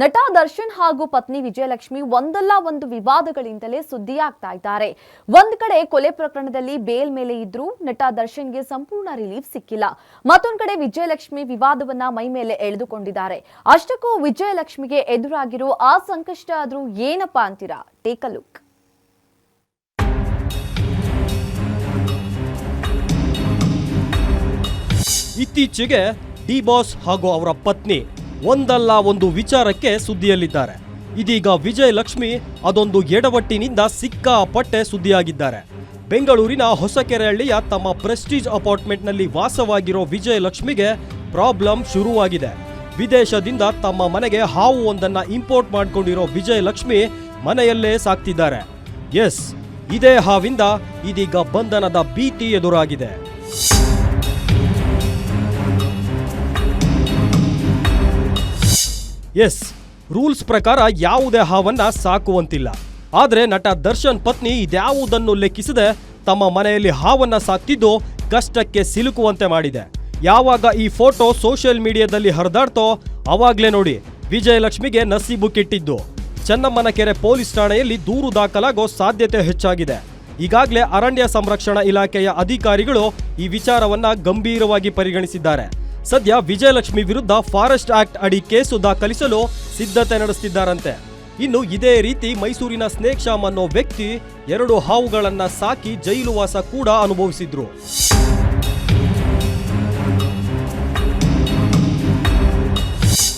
ನಟ ದರ್ಶನ್ ಹಾಗೂ ಪತ್ನಿ ವಿಜಯಲಕ್ಷ್ಮಿ ಒಂದಲ್ಲ ಒಂದು ವಿವಾದಗಳಿಂದಲೇ ಸುದ್ದಿಯಾಗ್ತಾ ಇದ್ದಾರೆ. ಒಂದ್ ಕಡೆ ಕೊಲೆ ಪ್ರಕರಣದಲ್ಲಿ ಬೇಲ್ ಮೇಲೆ ಇದ್ರೂ ನಟ ದರ್ಶನ್ಗೆ ಸಂಪೂರ್ಣ ರಿಲೀಫ್ ಸಿಕ್ಕಿಲ್ಲ. ಮತ್ತೊಂದ್ ಕಡೆ ವಿಜಯಲಕ್ಷ್ಮಿ ವಿವಾದವನ್ನ ಮೈ ಮೇಲೆ ಎಳೆದುಕೊಂಡಿದ್ದಾರೆ. ಅಷ್ಟಕ್ಕೂ ವಿಜಯಲಕ್ಷ್ಮಿಗೆ ಎದುರಾಗಿರೋ ಆ ಸಂಕಷ್ಟ ಆದ್ರೂ ಏನಪ್ಪಾ ಅಂತೀರಾ? Take a look. ಇತ್ತೀಚೆಗೆ ಡಿ ಬಾಸ್ ಹಾಗೂ ಅವರ ಪತ್ನಿ ಒಂದಲ್ಲ ಒಂದು ವಿಚಾರಕ್ಕೆ ಸುದ್ದಿಯಲ್ಲಿದ್ದಾರೆ. ಇದೀಗ ವಿಜಯಲಕ್ಷ್ಮಿ ಅದೊಂದು ಎಡವಟ್ಟಿನಿಂದ ಸಿಕ್ಕಾಪಟ್ಟೆ ಸುದ್ದಿಯಾಗಿದ್ದಾರೆ. ಬೆಂಗಳೂರಿನ ಹೊಸಕೆರೆಹಳ್ಳಿಯ ತಮ್ಮ ಪ್ರೆಸ್ಟೀಜ್ ಅಪಾರ್ಟ್ಮೆಂಟ್ನಲ್ಲಿ ವಾಸವಾಗಿರೋ ವಿಜಯಲಕ್ಷ್ಮಿಗೆ ಪ್ರಾಬ್ಲಮ್ ಶುರುವಾಗಿದೆ. ವಿದೇಶದಿಂದ ತಮ್ಮ ಮನೆಗೆ ಹಾವು ಒಂದನ್ನ ಇಂಪೋರ್ಟ್ ಮಾಡಿಕೊಂಡಿರೋ ವಿಜಯಲಕ್ಷ್ಮಿ ಮನೆಯಲ್ಲೇ ಸಾಕ್ತಿದ್ದಾರೆ. ಎಸ್, ಇದೇ ಹಾವಿಂದ ಇದೀಗ ಬಂಧನದ ಭೀತಿ ಎದುರಾಗಿದೆ. ಎಸ್, ರೂಲ್ಸ್ ಪ್ರಕಾರ ಯಾವುದೇ ಹಾವನ್ನ ಸಾಕುವಂತಿಲ್ಲ. ಆದ್ರೆ ನಟ ದರ್ಶನ್ ಪತ್ನಿ ಇದ್ಯಾವುದನ್ನು ಲೆಕ್ಕಿಸದೆ ತಮ್ಮ ಮನೆಯಲ್ಲಿ ಹಾವನ್ನ ಸಾಕ್ತಿದ್ದು ಕಷ್ಟಕ್ಕೆ ಸಿಲುಕುವಂತೆ ಮಾಡಿದೆ. ಯಾವಾಗ ಈ ಫೋಟೋ ಸೋಷಿಯಲ್ ಮೀಡಿಯಾದಲ್ಲಿ ಹರಿದಾಡ್ತೋ ಅವಾಗ್ಲೇ ನೋಡಿ ವಿಜಯಲಕ್ಷ್ಮಿಗೆ ನಸೀಬು ಕೆಟ್ಟಿದ್ದು. ಚನ್ನಮ್ಮನಕೆರೆ ಪೊಲೀಸ್ ಠಾಣೆಯಲ್ಲಿ ದೂರು ದಾಖಲಾಗೋ ಸಾಧ್ಯತೆ ಹೆಚ್ಚಾಗಿದೆ. ಈಗಾಗಲೇ ಅರಣ್ಯ ಸಂರಕ್ಷಣಾ ಇಲಾಖೆಯ ಅಧಿಕಾರಿಗಳು ಈ ವಿಚಾರವನ್ನ ಗಂಭೀರವಾಗಿ ಪರಿಗಣಿಸಿದ್ದಾರೆ. ಸದ್ಯ ವಿಜಯಲಕ್ಷ್ಮಿ ವಿರುದ್ಧ ಫಾರೆಸ್ಟ್ ಆಕ್ಟ್ ಅಡಿ ಕೇಸು ದಾಖಲಿಸಲು ಸಿದ್ಧತೆ ನಡೆಸುತ್ತಿದ್ದಾರಂತೆ. ಇನ್ನು ಇದೇ ರೀತಿ ಮೈಸೂರಿನ ಸ್ನೇಕ್ ಶಾಮ್ ಅನ್ನೋ ವ್ಯಕ್ತಿ 2 ಹಾವುಗಳನ್ನ ಸಾಕಿ ಜೈಲುವಾಸ ಕೂಡ ಅನುಭವಿಸಿದ್ರು.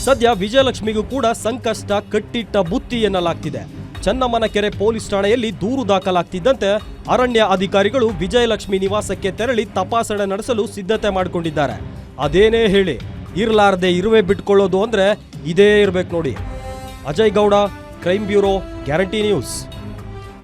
ಸದ್ಯ ವಿಜಯಲಕ್ಷ್ಮಿಗೂ ಕೂಡ ಸಂಕಷ್ಟ ಕಟ್ಟಿಟ್ಟ ಬುತ್ತಿ ಎನ್ನಲಾಗ್ತಿದೆ. ಚನ್ನಮ್ಮನಕೆರೆ ಪೊಲೀಸ್ ಠಾಣೆಯಲ್ಲಿ ದೂರು ದಾಖಲಾಗ್ತಿದ್ದಂತೆ ಅರಣ್ಯ ಅಧಿಕಾರಿಗಳು ವಿಜಯಲಕ್ಷ್ಮಿ ನಿವಾಸಕ್ಕೆ ತೆರಳಿ ತಪಾಸಣೆ ನಡೆಸಲು ಸಿದ್ಧತೆ ಮಾಡಿಕೊಂಡಿದ್ದಾರೆ. ಅದೇನೇ ಹೇಳಿ, ಇರಲಾರದೆ ಇರುವೆ ಬಿಟ್ಕೊಳ್ಳೋದು ಅಂದ್ರೆ ಇದೇ ಇರ್ಬೇಕು ನೋಡಿ. Ajay Gowda, crime bureau, guarantee news.